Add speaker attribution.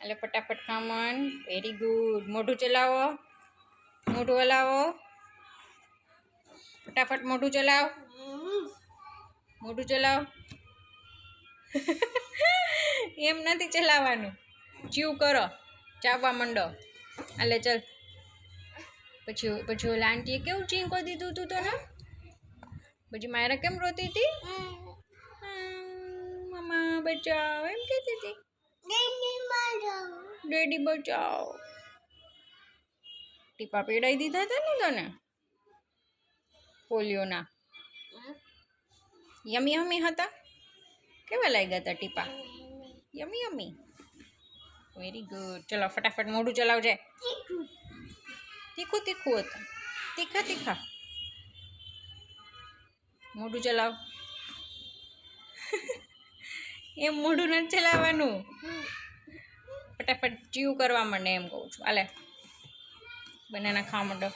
Speaker 1: એટલે ફટાફટ ખામણ. Very good. મોઢું ચલાવો, મોઢું હલાવો. ફટાફટ મોઢું ચલાવ, મોઢું ચલાવ. એમ નથી ચલાવવાનું, ચીવ કરો, ચાવવા માંડો. એટલે ચાલ. પછી ઓલા આંટીએ કેવું ચીં કરી દીધું તું તો ને. પછી માયરા કેમ રોતી હતી? મમ્મા બચાવ એમ કહેતી હતી. ડેડી બચાવ. ટીપા પીડાઈ દીધા હતા ને તને પોલિયોના. યમી યમી હતા. કેવા લાગ્યા હતા ટીપા? યમી યમી. Very good. ચલો ફટાફટ મોઢું ચલાવજે. તીખું તીખું હતું. તીખા તીખા. મોઢું ચલાવ. એમ મોઢું નથી ચલાવવાનું. ફટાફટ ચીવ કરવા માંડે એમ કહું છું. હાલે બનાના ખાવા માંડો.